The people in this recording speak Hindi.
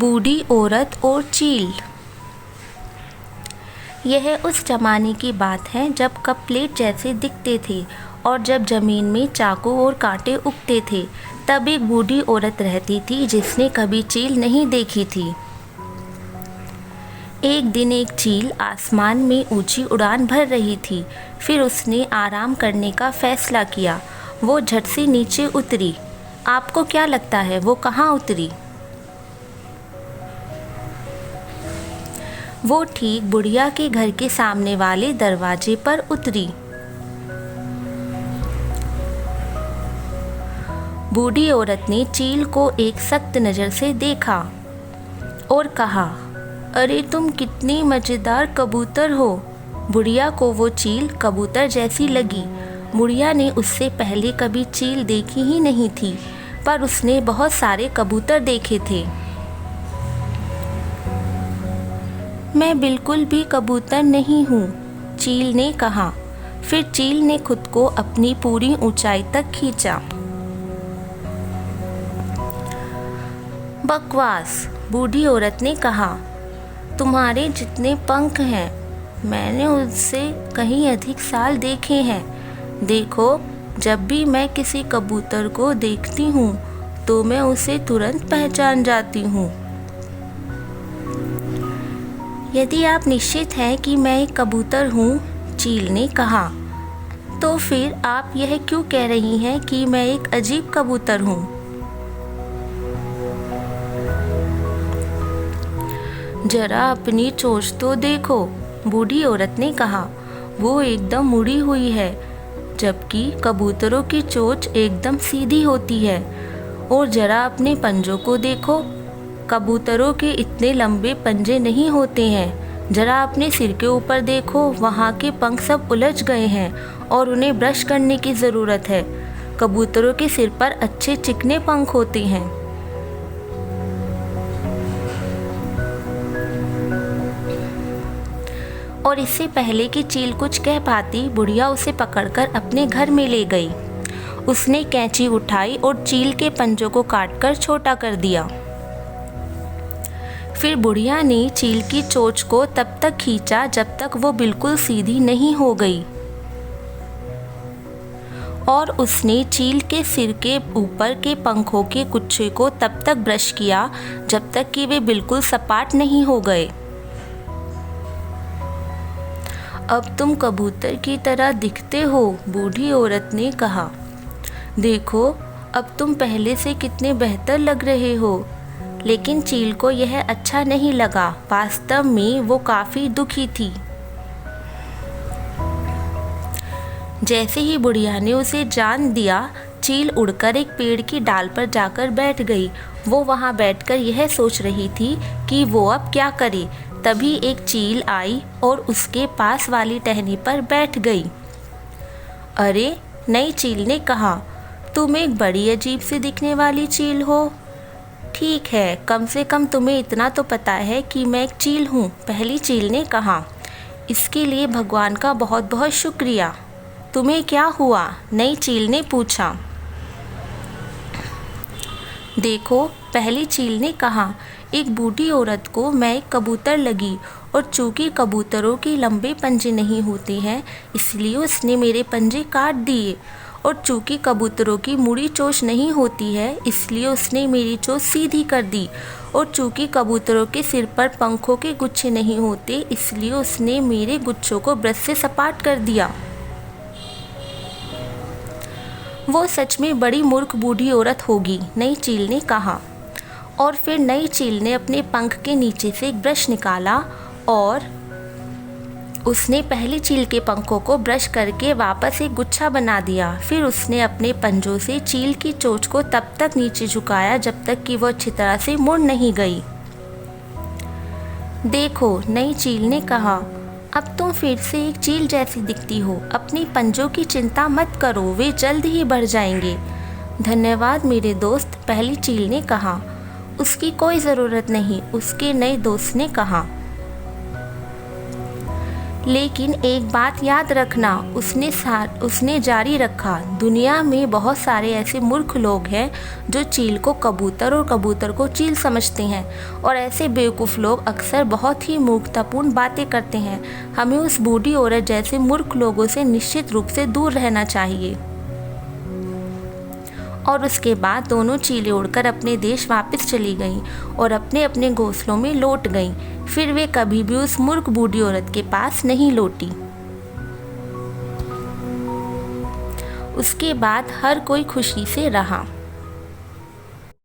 बूढ़ी औरत और चील। यह उस जमाने की बात है जब कप प्लेट जैसे दिखते थे और जब ज़मीन में चाकू और कांटे उगते थे। तब एक बूढ़ी औरत रहती थी जिसने कभी चील नहीं देखी थी। एक दिन एक चील आसमान में ऊंची उड़ान भर रही थी। फिर उसने आराम करने का फैसला किया। वो झट से नीचे उतरी। आपको क्या लगता है वो कहाँ उतरी? वो ठीक बुढ़िया के घर के सामने वाले दरवाजे पर उतरी। बूढ़ी औरत ने चील को एक सख्त नज़र से देखा और कहा, अरे तुम कितनी मज़ेदार कबूतर हो। बुढ़िया को वो चील कबूतर जैसी लगी। बुढ़िया ने उससे पहले कभी चील देखी ही नहीं थी, पर उसने बहुत सारे कबूतर देखे थे। मैं बिल्कुल भी कबूतर नहीं हूँ, चील ने कहा। फिर चील ने खुद को अपनी पूरी ऊंचाई तक खींचा। बकवास, बूढ़ी औरत ने कहा। तुम्हारे जितने पंख हैं, मैंने उससे कहीं अधिक साल देखे हैं। देखो, जब भी मैं किसी कबूतर को देखती हूँ तो मैं उसे तुरंत पहचान जाती हूँ। यदि आप निश्चित हैं कि मैं एक कबूतर हूँ, चील ने कहा, तो फिर आप यह क्यों कह रही हैं कि मैं एक अजीब कबूतर हूँ? जरा अपनी चोंच तो देखो, बूढ़ी औरत ने कहा। वो एकदम मुड़ी हुई है, जबकि कबूतरों की चोंच एकदम सीधी होती है। और जरा अपने पंजों को देखो, कबूतरों के इतने लंबे पंजे नहीं होते हैं। जरा अपने सिर के ऊपर देखो, वहाँ के पंख सब उलझ गए हैं और उन्हें ब्रश करने की ज़रूरत है। कबूतरों के सिर पर अच्छे चिकने पंख होते हैं। और इससे पहले कि चील कुछ कह पाती, बुढ़िया उसे पकड़कर अपने घर में ले गई। उसने कैंची उठाई और चील के पंजों को काटकर छोटा कर दिया। फिर बुढ़िया ने चील की चोंच को तब तक खींचा जब तक वो बिल्कुल सीधी नहीं हो गई, और उसने चील के सिर के ऊपर के पंखों के गुच्छे को तब तक ब्रश किया जब तक कि वे बिल्कुल सपाट नहीं हो गए। अब तुम कबूतर की तरह दिखते हो, बूढ़ी औरत ने कहा। देखो, अब तुम पहले से कितने बेहतर लग रहे हो। लेकिन चील को यह अच्छा नहीं लगा। वास्तव में वो काफ़ी दुखी थी। जैसे ही बुढ़िया ने उसे जान दिया, चील उड़कर एक पेड़ की डाल पर जाकर बैठ गई। वो वहाँ बैठकर यह सोच रही थी कि वो अब क्या करे। तभी एक चील आई और उसके पास वाली टहनी पर बैठ गई। अरे, नई चील ने कहा, तुम एक बड़ी अजीब सी दिखने वाली चील हो। ठीक है, कम से कम तुम्हें इतना तो पता है कि मैं एक चील हूँ, पहली चील ने कहा। इसके लिए भगवान का बहुत बहुत शुक्रिया। तुम्हें क्या हुआ? नई चील ने पूछा। देखो, पहली चील ने कहा, एक बूढ़ी औरत को मैं एक कबूतर लगी और चूंकि कबूतरों के लंबे पंजे नहीं होते हैं, इसलिए उसने मेरे पंजे काट दिए। और चूंकि कबूतरों की मुड़ी चोंच नहीं होती है, इसलिए उसने मेरी चोंच सीधी कर दी। और चूंकि कबूतरों के सिर पर पंखों के गुच्छे नहीं होते, इसलिए उसने मेरे गुच्छों को ब्रश से सपाट कर दिया। वो सच में बड़ी मूर्ख बूढ़ी औरत होगी, नई चील ने कहा। और फिर नई चील ने अपने पंख के नीचे से एक ब्रश निकाला और उसने पहली चील के पंखों को ब्रश करके वापस एक गुच्छा बना दिया। फिर उसने अपने पंजों से चील की चोंच को तब तक नीचे झुकाया जब तक कि वो अच्छी तरह से मुड़ नहीं गई। देखो, नई चील ने कहा, अब तुम फिर से एक चील जैसी दिखती हो। अपनी पंजों की चिंता मत करो, वे जल्द ही बढ़ जाएंगे। धन्यवाद मेरे दोस्त, पहली चील ने कहा। उसकी कोई ज़रूरत नहीं, उसके नए दोस्त ने कहा। लेकिन एक बात याद रखना, उसने जारी रखा, दुनिया में बहुत सारे ऐसे मूर्ख लोग हैं जो चील को कबूतर और कबूतर को चील समझते हैं, और ऐसे बेवकूफ़ लोग अक्सर बहुत ही मूर्खतापूर्ण बातें करते हैं। हमें उस बूढ़ी औरत जैसे मूर्ख लोगों से निश्चित रूप से दूर रहना चाहिए। और उसके बाद दोनों चीलें उड़कर अपने देश वापस चली गईं और अपने अपने घोंसलों में लौट गईं। फिर वे कभी भी उस मूर्ख बूढ़ी औरत के पास नहीं लौटी। उसके बाद हर कोई खुशी से रहा।